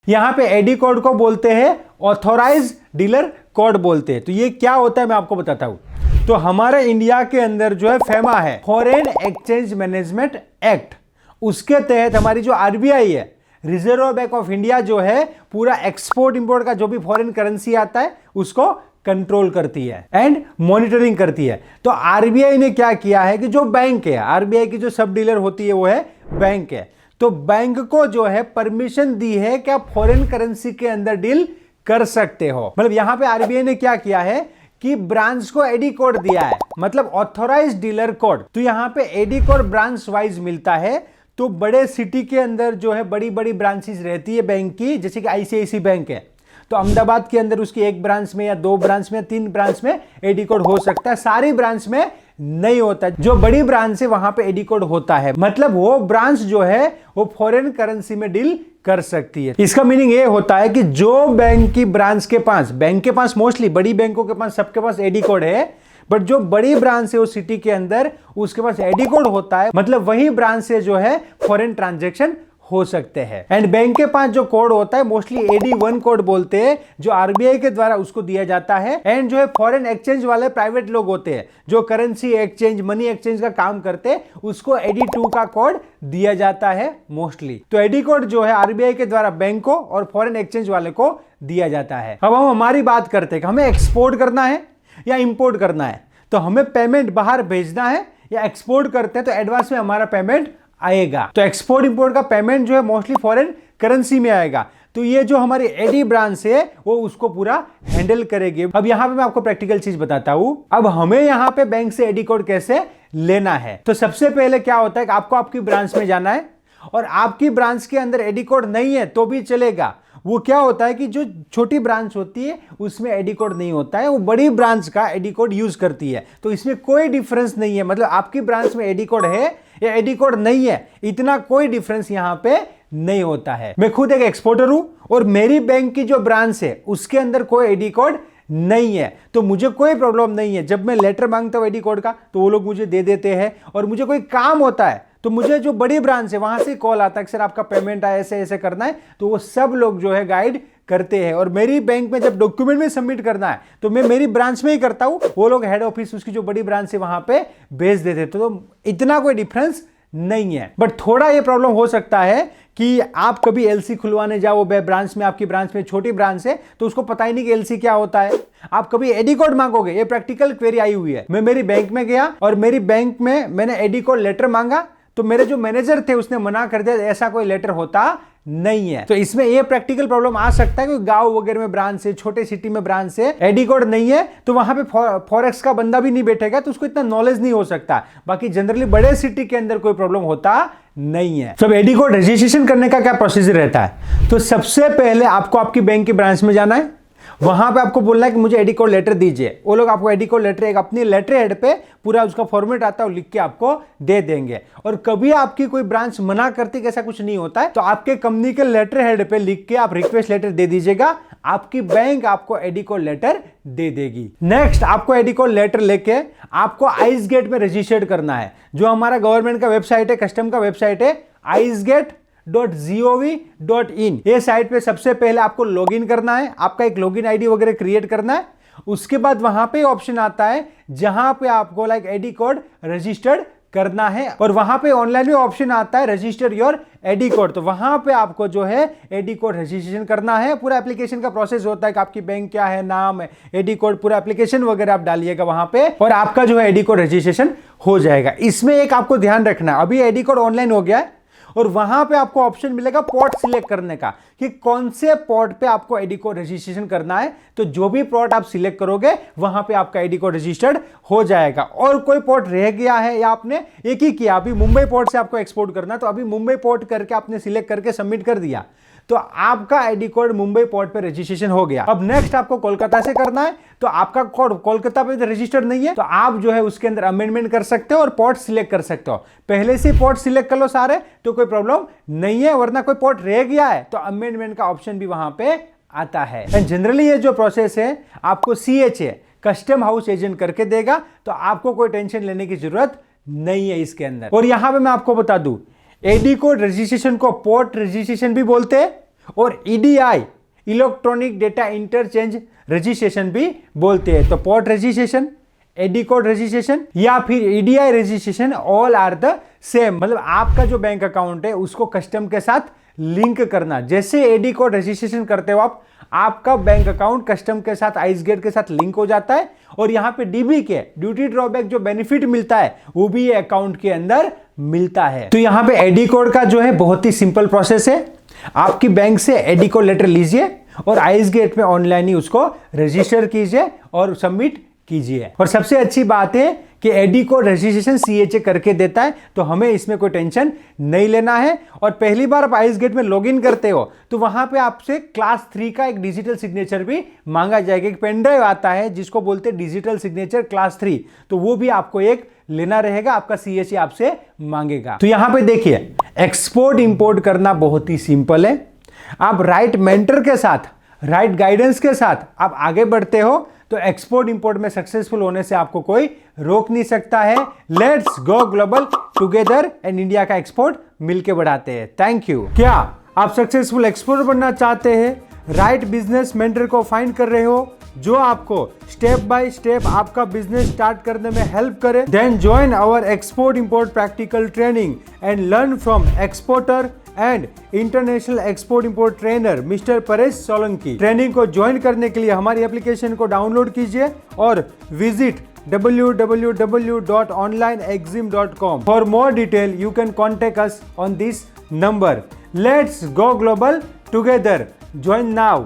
यहाँ पे AD code को बोलते हैं ऑथोराइज डीलर कोड बोलते हैं। तो ये क्या होता है मैं आपको बताता हूँ। तो हमारे इंडिया के अंदर जो है फेमा है, फॉरेन एक्सचेंज मैनेजमेंट एक्ट, उसके तहत हमारी जो आरबीआई है, रिजर्व बैंक ऑफ इंडिया, जो है पूरा एक्सपोर्ट इंपोर्ट का जो भी फॉरेन करेंसी आता है उसको कंट्रोल करती है एंड मॉनिटरिंग करती है। तो आरबीआई ने क्या किया है कि जो बैंक है, आरबीआई की जो सब डीलर होती है वो है बैंक है, तो बैंक को जो है परमिशन दी है कि आप फॉरेन करेंसी के अंदर डील कर सकते हो। मतलब यहां पे आरबीआई ने क्या किया है कि ब्रांच को एडी कोड दिया है, मतलब ऑथोराइज डीलर कोड। तो यहां पे एडी कोड ब्रांच वाइज मिलता है। तो बड़े सिटी के अंदर जो है बड़ी बड़ी ब्रांचेस रहती है बैंक की, जैसे कि आईसीआईसी बैंक है, तो अहमदाबाद के अंदर उसकी एक ब्रांच में या दो ब्रांच में, तीन ब्रांच में एडी कोड हो सकता है, सारी ब्रांच में नहीं होता। जो बड़ी ब्रांच है वहां पे एडी कोड होता है, मतलब वो ब्रांच जो है वो फॉरेन करेंसी में डील कर सकती है। इसका मीनिंग ये होता है कि जो बैंक की ब्रांच के पास, बैंक के पास मोस्टली बड़ी बैंकों के पास सबके पास एडी कोड है, बट जो बड़ी ब्रांच है उस सिटी के अंदर उसके पास एडी कोड होता है, मतलब वही ब्रांच से जो है फॉरेन ट्रांजैक्शन हो सकते हैं। एंड बैंक के पास जो कोड होता है मोस्टली AD1 कोड बोलते हैं, जो आरबीआई के द्वारा उसको दिया जाता है। एंड जो है फॉरेन एक्सचेंज वाले प्राइवेट लोग होते हैं जो करेंसी एक्सचेंज, मनी एक्सचेंज का काम करते हैं, उसको AD2 का कोड दिया जाता है मोस्टली। तो एडी कोड जो है आरबीआई के द्वारा बैंक को और फॉरेन एक्सचेंज वाले को दिया जाता है। अब हम हमारी बात करते हैं कि हमें एक्सपोर्ट करना है या इंपोर्ट करना है, तो हमें पेमेंट बाहर भेजना है या एक्सपोर्ट करते हैं तो एडवांस में हमारा पेमेंट आएगा। तो एक्सपोर्ट इंपोर्ट का पेमेंट जो है मोस्टली फॉरेन करेंसी में आएगा। तो ये जो हमारी एडी ब्रांच है वो उसको पूरा हैंडल करेगी। अब यहां पे मैं आपको प्रैक्टिकल चीज बताता हूं। अब हमें यहां पे बैंक से एडी कोड कैसे लेना है, तो सबसे पहले क्या होता है कि आपको आपकी ब्रांच में जाना है, और आपकी ब्रांच के अंदर एडी कोड नहीं है तो भी चलेगा। वो क्या होता है कि जो छोटी ब्रांच होती है उसमें एडी कोड नहीं होता है, वो बड़ी ब्रांच का एडी कोड यूज करती है। तो इसमें कोई डिफरेंस नहीं है, मतलब आपकी ब्रांच में एडी कोड है या एडी कोड नहीं है, इतना कोई डिफरेंस यहां पे नहीं होता है। मैं खुद एक एक्सपोर्टर हूं और मेरी बैंक की जो ब्रांच है उसके अंदर कोई एडी कोड नहीं है, तो मुझे कोई प्रॉब्लम नहीं है। जब मैं लेटर मांगता हूं एडी कोड का तो वो लोग मुझे दे देते हैं, और मुझे कोई काम होता है तो मुझे जो बड़ी ब्रांच है वहां से कॉल आता है कि सर आपका पेमेंट आया, ऐसे ऐसे करना है, तो वो सब लोग जो है गाइड करते हैं। और मेरी बैंक में जब डॉक्यूमेंट में सबमिट करना है तो मैं मेरी ब्रांच में ही करता हूं, वो लोग हेड ऑफिस उसकी जो बड़ी ब्रांच है वहां पे भेज देते। तो इतना कोई डिफरेंस नहीं है। बट थोड़ा ये प्रॉब्लम हो सकता है कि आप कभी एलसी खुलवाने जाओ ब्रांच में, आपकी ब्रांच में छोटी ब्रांच है तो उसको पता ही नहीं कि एलसी क्या होता है, आप कभी एडी कोड मांगोगे। ये प्रैक्टिकल क्वेरी आई हुई है। मैं मेरी बैंक में गया और मेरी बैंक में मैंने एडी कोड लेटर मांगा, तो मेरे जो मैनेजर थे उसने मना कर दिया, ऐसा कोई लेटर होता नहीं है। तो इसमें ये प्रैक्टिकल प्रॉब्लम आ सकता है कि गांव वगैरह में ब्रांच है, छोटे सिटी में ब्रांच है, एडी कोड नहीं है, तो वहां पे फॉरेक्स का बंदा भी नहीं बैठेगा तो उसको इतना नॉलेज नहीं हो सकता। बाकी जनरली बड़े सिटी के अंदर कोई प्रॉब्लम होता नहीं है। तो एडी कोड रजिस्ट्रेशन करने का क्या प्रोसीजर रहता है, तो सबसे पहले आपको आपकी बैंक की ब्रांच में जाना है, वहां पे आपको बोलना है कि मुझे एडी कोड लेटर दीजिए। वो लोग आपको एडी कोड लेटर एक अपनी लेटर हेड पे पूरा उसका फॉर्मेट आता है, लिख के आपको दे देंगे। और कभी आपकी कोई ब्रांच मना करती कि ऐसा कुछ नहीं होता है, तो आपके कंपनी के लेटर हेड पे लिख के आप रिक्वेस्ट लेटर दे दीजिएगा, आपकी बैंक आपको एडी कोड लेटर दे देगी। नेक्स्ट आपको एडी कोड लेटर लेके आपको आइस गेट में रजिस्टर्ड करना है, जो हमारा गवर्नमेंट का वेबसाइट है, कस्टम का वेबसाइट है icegate.gov.in। ये साइट पे सबसे पहले आपको लॉगिन करना है, आपका एक लॉगिन आईडी वगैरह क्रिएट करना है। उसके बाद वहां पे ऑप्शन आता है जहां पे आपको लाइक एडी कोड रजिस्टर्ड करना है, और वहां पे ऑनलाइन में ऑप्शन आता है रजिस्टर योर एडी कोड। तो वहां पे आपको जो है एडी कोड रजिस्ट्रेशन करना है। पूरा एप्लीकेशन का प्रोसेस होता है कि आपकी बैंक क्या है, नाम है, एडी कोड, पूरा एप्लीकेशन वगैरह आप डालिएगा वहां पे, और आपका जो है एडी कोड रजिस्ट्रेशन हो जाएगा। इसमें एक आपको ध्यान रखना है, अभी एडी कोड ऑनलाइन हो गया है और वहां पे आपको ऑप्शन मिलेगा पोर्ट सिलेक्ट करने का, कि कौन से पोर्ट पे आपको एडी कोड रजिस्ट्रेशन करना है। तो जो भी पोर्ट आप सिलेक्ट करोगे वहां पे आपका एडी कोड रजिस्टर्ड हो जाएगा। और कोई पोर्ट रह गया है या आपने एक ही किया, अभी मुंबई पोर्ट से आपको एक्सपोर्ट करना है, तो अभी मुंबई पोर्ट करके आपने सिलेक्ट करके सबमिट कर दिया, तो आपका एडी कोड मुंबई पोर्ट पे रजिस्ट्रेशन हो गया। अब नेक्स्ट आपको कोलकाता से करना है, तो आपका कोड कोलकाता पे रजिस्टर्ड नहीं है, तो आप जो है उसके अंदर अमेंडमेंट कर सकते हो और पोर्ट सिलेक्ट कर सकते हो। पहले से पोर्ट सिलेक्ट कर लो सारे तो कोई प्रॉब्लम नहीं है, वरना कोई पोर्ट रह गया है तो अमेंडमेंट का ऑप्शन भी वहां पे आता है। एंड जनरली ये जो प्रोसेस है आपको CHA कस्टम हाउस एजेंट करके देगा, तो आपको कोई टेंशन लेने की जरूरत नहीं है इसके अंदर। और यहां पे मैं आपको बता दूं, एडी कोड रजिस्ट्रेशन को पोर्ट रजिस्ट्रेशन भी बोलते हैं और EDI electronic data interchange registration भी बोलते हैं। तो port registration, AD code registration या फिर EDI registration all are the same. मतलब आपका जो बैंक अकाउंट है उसको कस्टम के साथ लिंक करना। जैसे एडी कोड रजिस्ट्रेशन करते हो आप, आपका बैंक अकाउंट कस्टम के साथ आइस गेट के साथ लिंक हो जाता है और यहां पे डीबी के ड्यूटी ड्रॉबैक जो बेनिफिट मिलता है वो भी ये अकाउंट के अंदर मिलता है। तो यहां पे एडी कोड का जो है बहुत ही सिंपल प्रोसेस है। आपकी बैंक से एडी कोड लेटर लीजिए और आइस गेट में ऑनलाइन ही उसको रजिस्टर कीजिए और सबमिट कीजिए। और सबसे अच्छी बात है कि एडी कोड रजिस्ट्रेशन सीएचए करके देता है, तो हमें इसमें कोई टेंशन नहीं लेना है। और पहली बार आप आइस गेट में लॉगिन करते हो तो वहां पे आपसे क्लास 3 का एक डिजिटल सिग्नेचर भी मांगा जाएगा। एक पेन ड्राइव आता है जिसको बोलते हैं डिजिटल सिग्नेचर क्लास 3, तो वो भी आपको एक लेना रहेगा, आपका सीएचए आपसे मांगेगा। तो यहां पे देखिए, एक्सपोर्ट इंपोर्ट करना बहुत ही सिंपल है। आप राइट मेंटर के साथ, राइट गाइडेंस के साथ आप आगे बढ़ते हो तो एक्सपोर्ट इंपोर्ट में सक्सेसफुल होने से आपको कोई रोक नहीं सकता है। Let's go global together and India का एक्सपोर्ट मिलके बढ़ाते हैं। Thank you. क्या आप सक्सेसफुल एक्सपोर्टर बनना चाहते हैं? राइट बिजनेस मेंटर को फाइंड कर रहे हो जो आपको स्टेप बाय स्टेप आपका बिजनेस स्टार्ट करने में हेल्प करे? Then join our export import practical training and learn from exporter and international export import trainer mister Paresh Solanki. Training को ज्वाइन करने के लिए हमारी एप्लीकेशन को डाउनलोड कीजिए और visit www.onlineexim.com। For more detail, you can contact us on this number. Let's go global together. Join now.